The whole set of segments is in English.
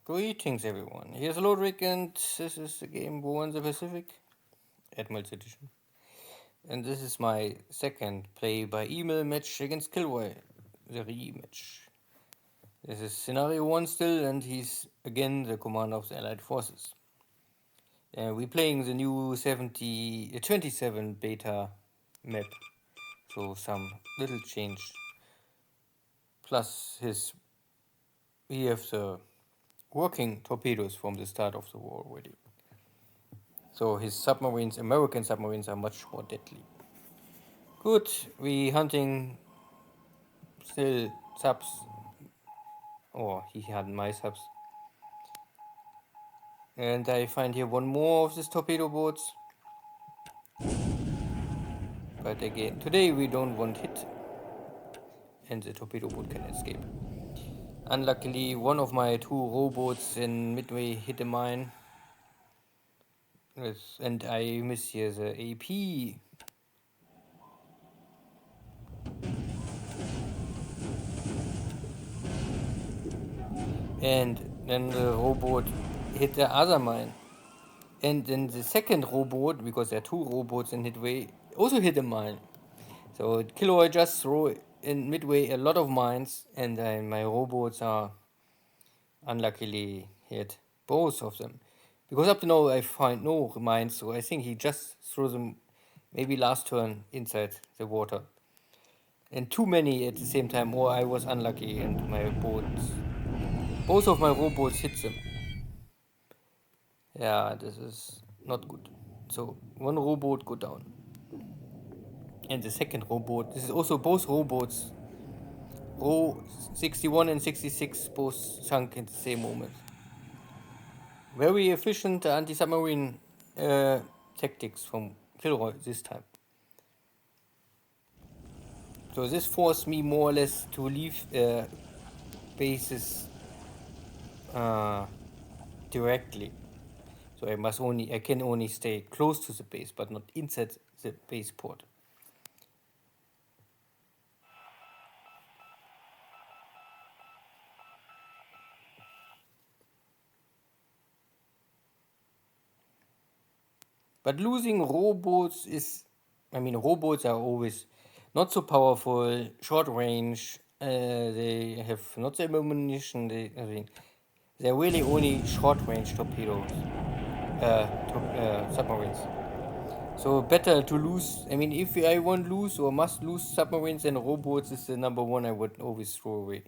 Greetings everyone, here's Lodric and this is the game War in the Pacific, Admiral's Edition. And this is my second play by email match against KilRoy, the rematch. This is scenario 1 still, and he's again the commander of the Allied forces. We're playing the new 27 beta map, so some little change. Plus we have the working torpedoes from the start of the war already. So his submarines, American submarines, are much more deadly. Good, we hunting still subs, or he had my subs. And I find here one more of these torpedo boats. But again, today we don't want hit, and the torpedo boat can escape. Unluckily, one of my two rowboats in Midway hit a mine. Yes, and I miss here the AP. And then the rowboat hit the other mine. And then the second rowboat, because there are two rowboats in Midway, also hit a mine. So KilRoy just threw in Midway a lot of mines, and my rowboats are unluckily hit both of them. Because up to now I find no mines, so I think he just threw them maybe last turn inside the water. And too many at the same time, or I was unlucky and my boats, both of my rowboats hit them. Yeah, this is not good. So one rowboat go down. And the second rowboat, this is also both rowboats, row 61 and 66 both sunk in the same moment. Very efficient anti-submarine tactics from KilRoy this time. So this forced me more or less to leave bases directly. So I can only stay close to the base, but not inside the base port. But losing rowboats rowboats are always not so powerful, short range. They have not the ammunition. They're really only short range torpedoes, submarines. So better to lose. If I won't lose or must lose submarines, then rowboats is the number one I would always throw away.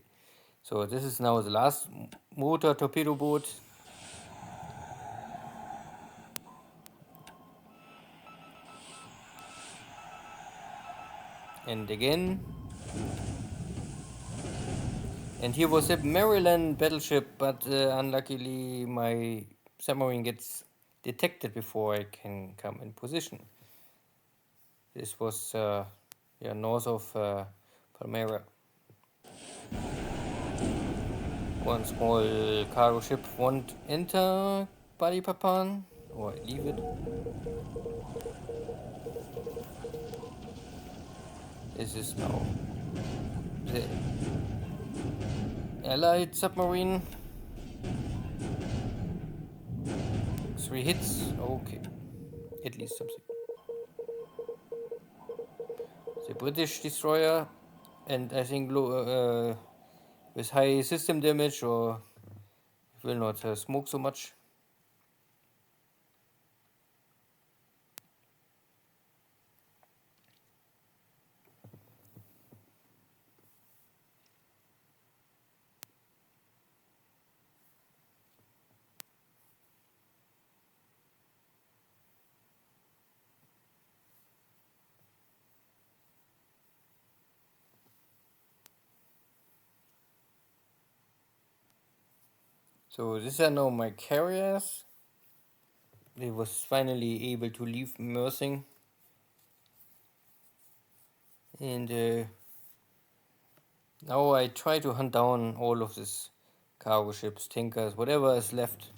So this is now the last motor torpedo boat. And again. And here was a Maryland battleship, but unluckily my submarine gets detected before I can come in position. This was north of Palmyra. One small cargo ship won't enter Balikpapan, or leave it. This is now the Allied submarine. 3 hits, okay, at least something. The British destroyer, and I think with high system damage, or will not smoke so much. So these are now my carriers. They was finally able to leave Mersing. And now I try to hunt down all of these cargo ships, tankers, whatever is left.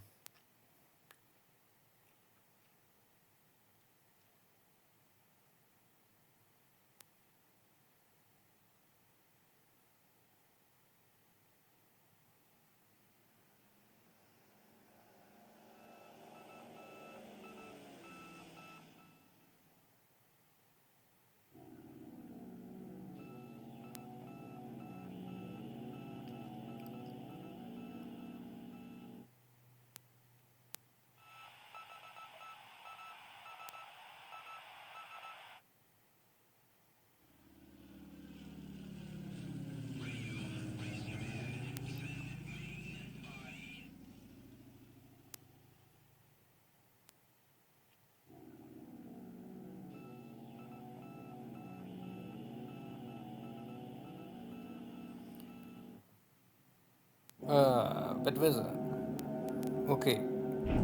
Bad weather. Okay.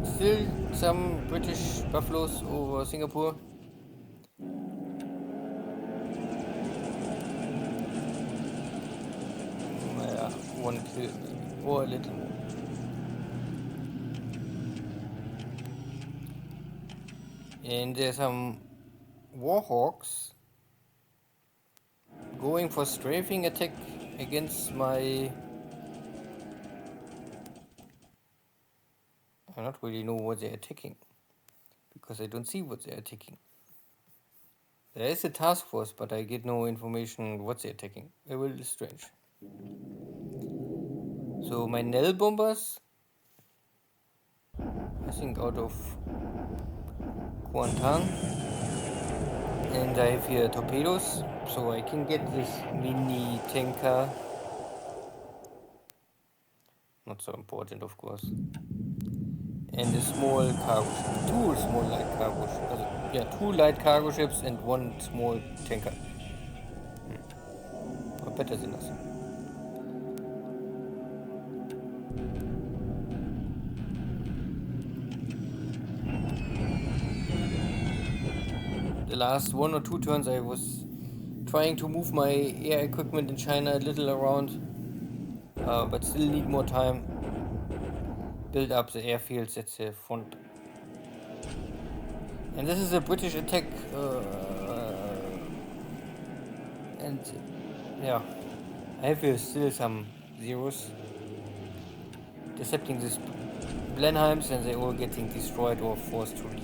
Still some British buffaloes over Singapore. Yeah, one kill maybe, or a little more. And there's some warhawks going for strafing attack against my... I don't really know what they're attacking, because I don't see what they're attacking. There is a task force, but I get no information what they're attacking. A little strange. So my Nell bombers, I think out of Kuantan, and I have here torpedoes, so I can get this mini tanker. Not so important, of course. And a small cargo ship. Two small light cargo ships. Yeah, two light cargo ships and one small tanker. Or better than nothing. The last 1 or 2 turns I was trying to move my air equipment in China a little around, but still need more time. Build up the airfields at the front. And this is a British attack, and yeah, I have still some zeros. Intercepting these Blenheims, and they're all getting destroyed or forced to leave.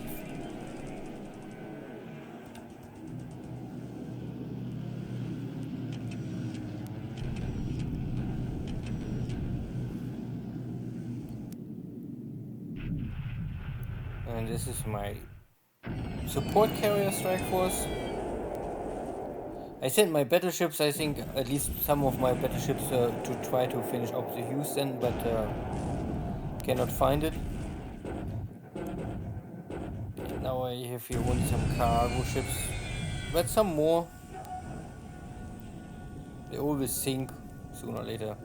And this is my support carrier strike force. I sent my battleships, I think at least some of my battleships, to try to finish up the Houston, but cannot find it. And now I have here only some cargo ships, but some more. They always sink sooner or later.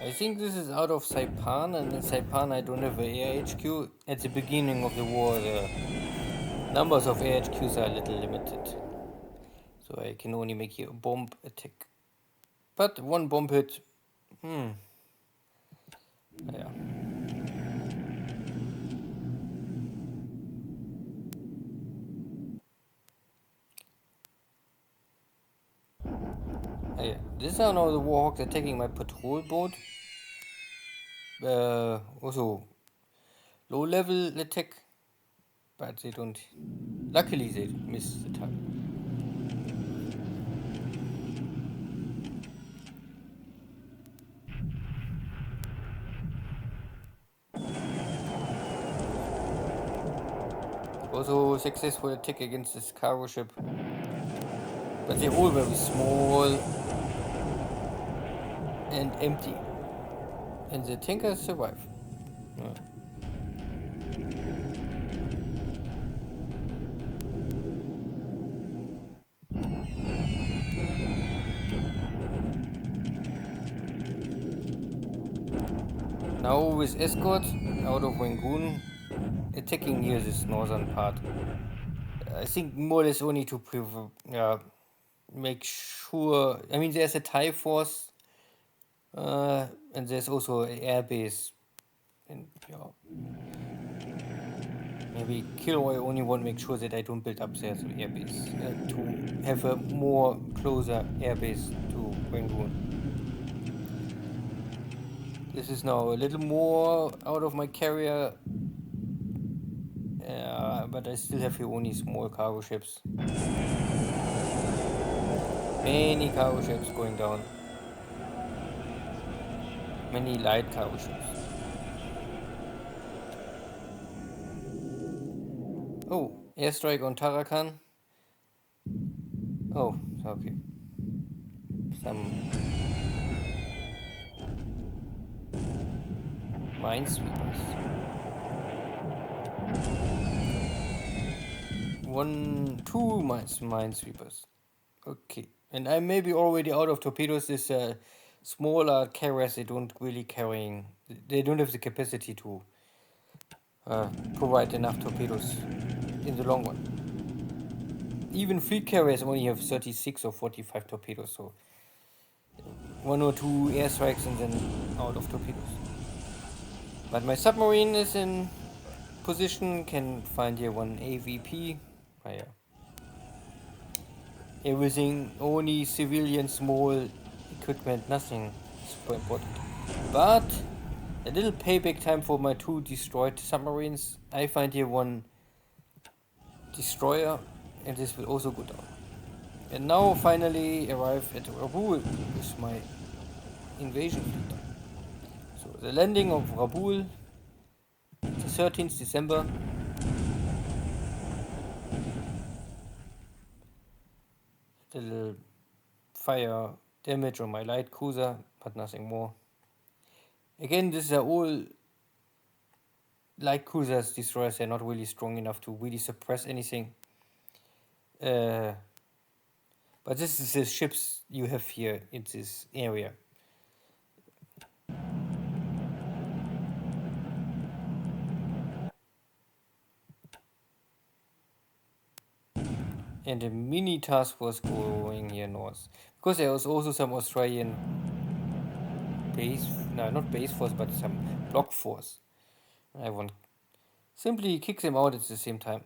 I think this is out of Saipan, and in Saipan I don't have a air HQ. At the beginning of the war, the numbers of air HQs are a little limited. So I can only make here a bomb attack. But one bomb hit, yeah. Yeah. These are now the Warhawks attacking my patrol boat. Also low level attack, but they don't. Luckily, they miss the target. Also successful attack against this cargo ship, but they're all very small and empty, and the tankers survive. Yeah. Now with escort out of Rangoon, attacking here this northern part. I think more or less only to make sure. I mean, there's a Thai force And there's also an air base. And yeah, maybe KilRoy only want to make sure that I don't build up there the air base to have a more closer air base to Rangoon. This is now a little more out of my carrier, but I still have here only small cargo ships. Many cargo ships going down. Many light cargo ships. Oh, airstrike on Tarakan. Oh, okay. Some minesweepers. Two minesweepers. Okay, and I may be already out of torpedoes. This smaller carriers, they don't really carrying. They don't have the capacity to provide enough torpedoes in the long run. Even fleet carriers only have 36 or 45 torpedoes, so one or two airstrikes and then out of torpedoes. But my submarine is in position, can find here one AVP. Oh, yeah. Everything, only civilian small equipment, nothing super important. But a little payback time for my two destroyed submarines. I find here one destroyer, and this will also go down. And now finally arrive at Rabaul with my invasion fleet. So the landing of Rabaul, the 13th December. Little fire damage on my light cruiser, but nothing more. Again, these are all light cruisers, destroyers. They're not really strong enough to really suppress anything. But this is the ships you have here in this area. And a mini task force going here north. Because there was also some Australian base, no, not base force, but some block force. I want simply kick them out at the same time.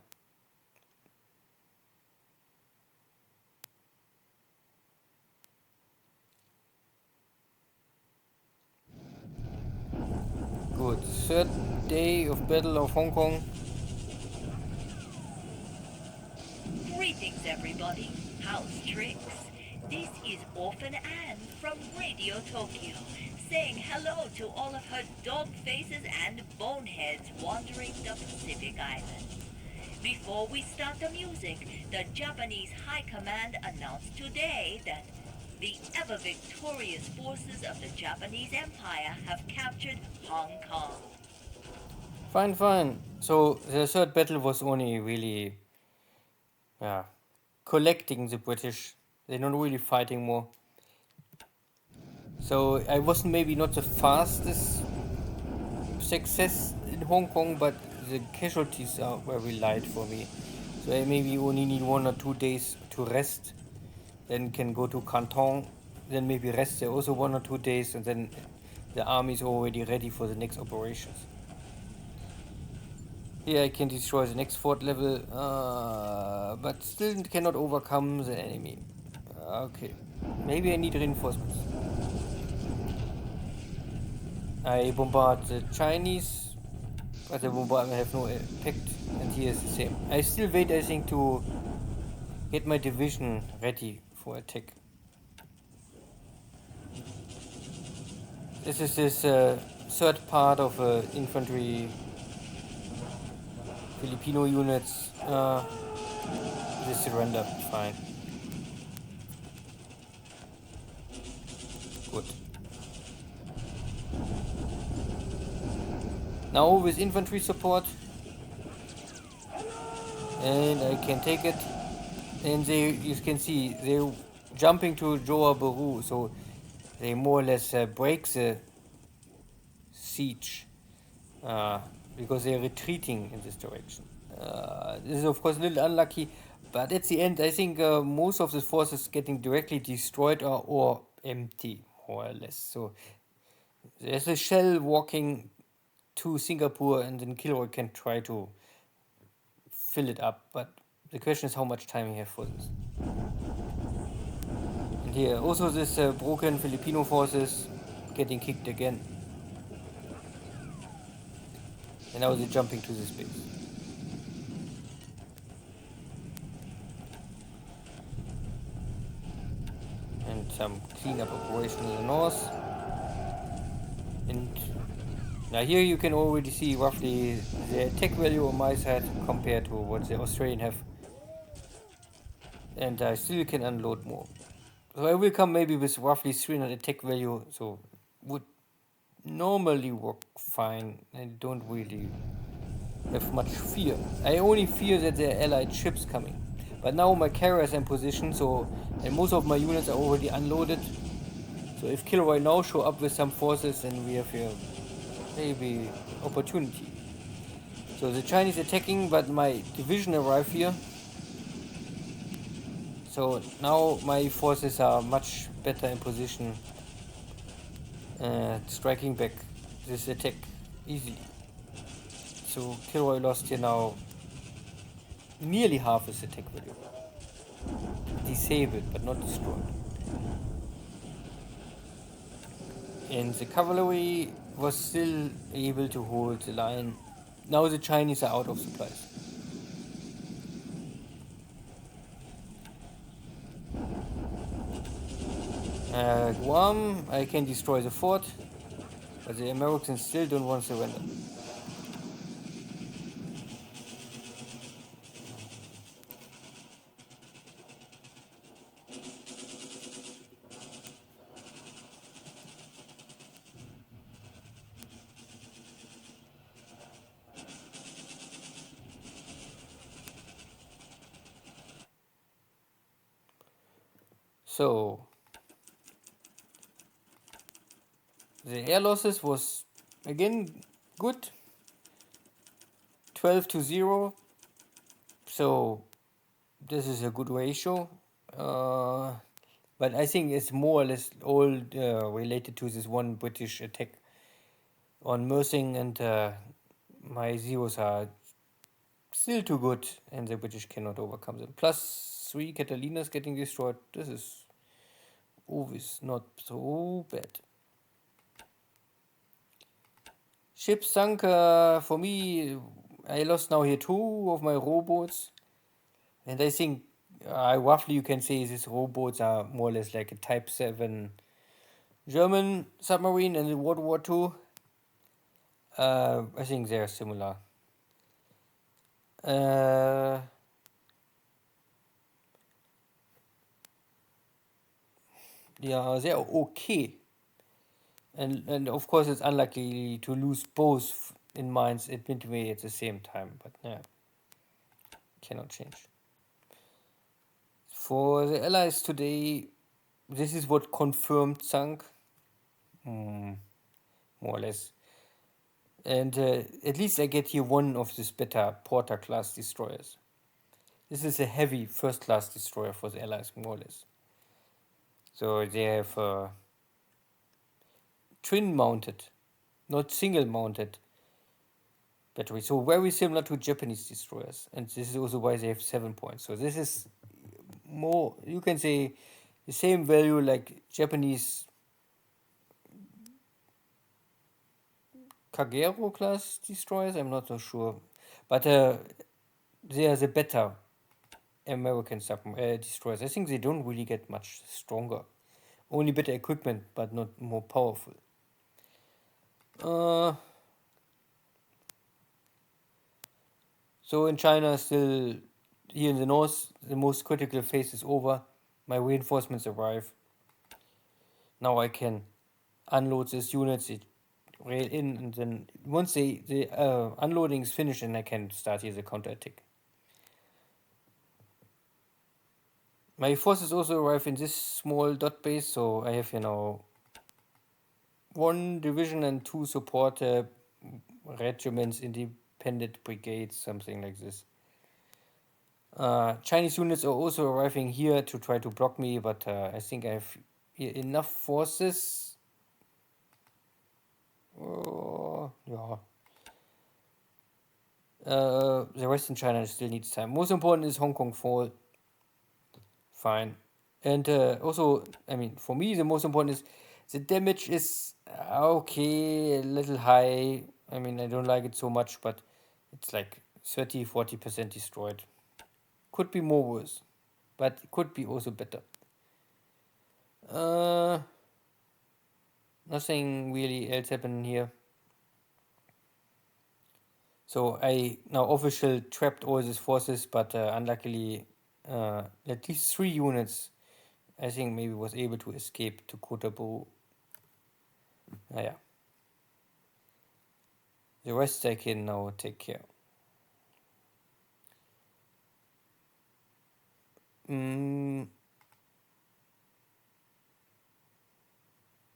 Good. Third day of Battle of Hong Kong. Greetings, everybody. How's tricks? This is Orphan Anne from Radio Tokyo, saying hello to all of her dog faces and boneheads wandering the Pacific Islands. Before we start the music, the Japanese High Command announced today that the ever-victorious forces of the Japanese Empire have captured Hong Kong. Fine, fine. So the third battle was only really, collecting the British. They're not really fighting more. So I wasn't maybe not the fastest success in Hong Kong, but the casualties are very light for me. So I maybe only need 1 or 2 days to rest, then can go to Canton, then maybe rest there also 1 or 2 days, and then the army is already ready for the next operations. Here I can destroy the next fort level, but still cannot overcome the enemy. Okay, maybe I need reinforcements. I bombard the Chinese, but the bombardment have no effect, and here is the same. I still wait, I think, to get my division ready for attack. This is this third part of infantry Filipino units. They surrender, fine. Good. Now with infantry support, and I can take it, and they, you can see, they're jumping to Johor Bahru, so they more or less break the siege, because they're retreating in this direction. This is of course a little unlucky, but at the end I think most of the forces getting directly destroyed or empty, more or less. So There's a shell walking to Singapore, and then KilRoy can try to fill it up, but the question is how much time you have for this. And here also this broken Filipino forces getting kicked again. And now they're jumping to this base. And some cleanup operation in the north. And now here you can already see roughly the attack value on my side compared to what the Australian have. And I still can unload more. So I will come maybe with roughly 300 attack value, so would normally work fine. I don't really have much fear. I only fear that there are allied ships coming. But now my carriers are in position, so and most of my units are already unloaded. So if KilRoy now show up with some forces, then we have here maybe opportunity. So the Chinese attacking, but my division arrive here. So now my forces are much better in position, striking back this attack easily. So KilRoy lost here now nearly half his attack value. Disabled, but not destroyed. And the cavalry was still able to hold the line. Now the Chinese are out of supplies. Guam, I can destroy the fort, but the Americans still don't want to surrender. So the air losses was again good, 12-0. So this is a good ratio. But I think it's more or less all related to this one British attack on Mersing, and my zeros are still too good, and the British cannot overcome them. +3 Catalinas getting destroyed. This is always not so bad. Ship sunk for me. I lost now here 2 of my rowboats, and I think roughly you can say these rowboats are more or less like a Type 7 German submarine in World War II. I think they are similar. Yeah, they are okay. And of course it's unlikely to lose both in mines at Midway at the same time, but yeah, cannot change. For the Allies today, this is what confirmed sunk, more or less. And at least I get here one of these better Porter class destroyers. This is a heavy first class destroyer for the Allies, more or less. So they have twin mounted, not single mounted battery. So very similar to Japanese destroyers. And this is also why they have 7 points. So this is more, you can say, the same value like Japanese Kagero class destroyers. I'm not so sure. But they are the better American destroyers. I think they don't really get much stronger. Only better equipment, but not more powerful. So in China, still here in the north, the most critical phase is over. My reinforcements arrive. Now I can unload these units, rail in, and then once the unloading is finished, and I can start here the counterattack. My forces also arrive in this small dot base, so I have, 1 division and 2 support regiments, independent brigades, something like this. Chinese units are also arriving here to try to block me, but I think I have enough forces Yeah. The rest in China still needs time. Most important is Hong Kong fall. Fine. And also, I mean, for me, the most important is the damage is okay, a little high. I mean, I don't like it so much, but it's like 30-40% destroyed. Could be more worse, but it could be also better. Uh, Nothing really else happened here. So I now official trapped all these forces, but unluckily, at least 3 units, I think maybe was able to escape to Kotabu. Yeah, the rest I can now take care.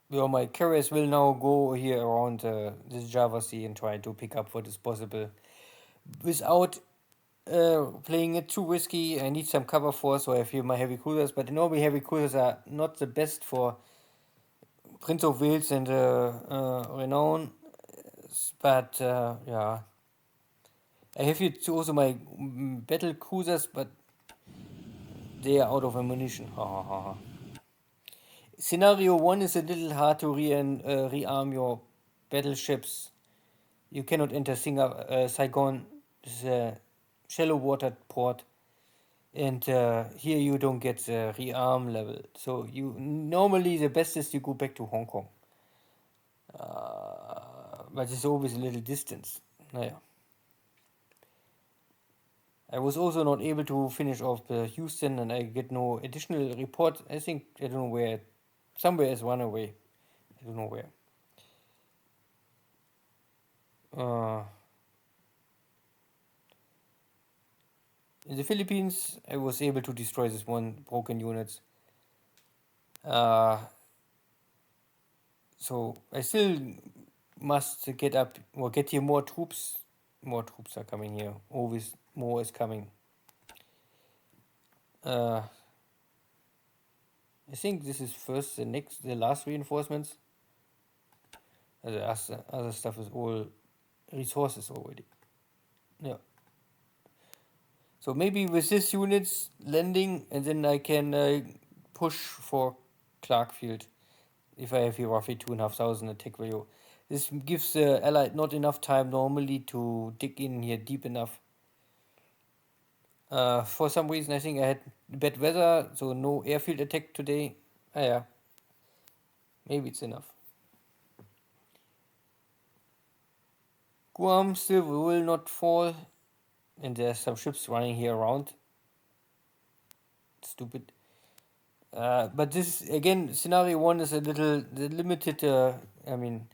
Well, my carriers will now go here around this Java Sea and try to pick up what is possible without playing it too risky. I need some cover for, so I feel my heavy cruisers, but normally heavy cruisers are not the best for Prince of Wales and Renown, but yeah. I have here also my battle cruisers, but they are out of ammunition. Ha ha ha ha. Scenario 1 is a little hard to rearm your battleships. You cannot enter Saigon, it's a shallow water port, and here you don't get the rearm level. So you normally the best is you go back to Hong Kong, but it's always a little distance. Naja. I was also not able to finish off Houston, and I get no additional report. I think I don't know where, somewhere is run away. I don't know where. In the Philippines, I was able to destroy this one broken unit. So I still must get up or get here more troops. More troops are coming here. Always more is coming. I think this is first the last reinforcements. The other stuff is all resources already. Yeah. So maybe with this units landing, and then I can push for Clarkfield if I have here roughly 2,500 attack value. This gives the Allied not enough time normally to dig in here deep enough. For some reason, I think I had bad weather, so no airfield attack today. Yeah, maybe it's enough. Guam still will not fall, and there's some ships running here around. Stupid. But this again, scenario 1 is a little limited. I mean,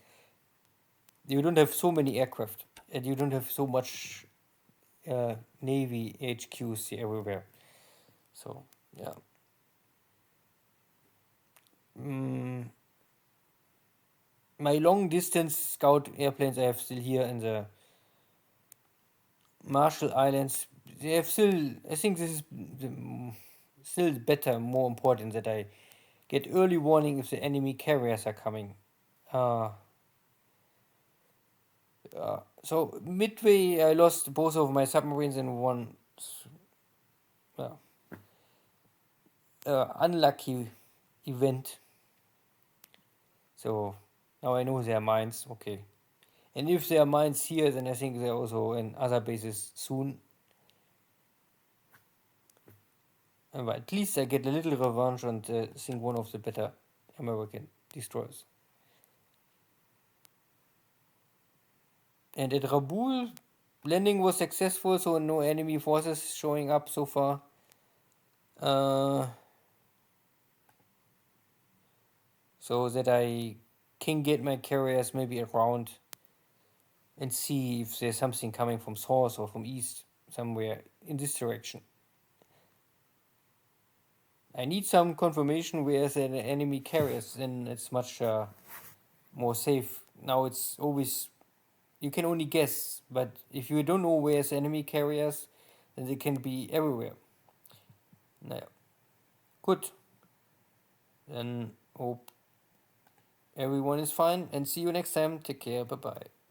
you don't have so many aircraft, and you don't have so much Navy HQs everywhere. So yeah. My long distance scout airplanes I have still here in the Marshall Islands. They have still. I think this is still better, more important that I get early warning if the enemy carriers are coming. So midway, I lost both of my submarines in one unlucky event. So now I know there are mines. Okay, and if there are mines here, then I think they're also in other bases soon. But at least I get a little revenge and think one of the better American destroyers. And at Rabaul, landing was successful, so no enemy forces showing up so far. So that I can get my carriers maybe around and see if there's something coming from south or from east, somewhere in this direction. I need some confirmation where the enemy carriers, then it's much more safe. Now it's always, you can only guess, but if you don't know where's the enemy carriers, then they can be everywhere. Naja, gut. Dann hope Everyone is fine, and see you next time. Take care. Bye bye.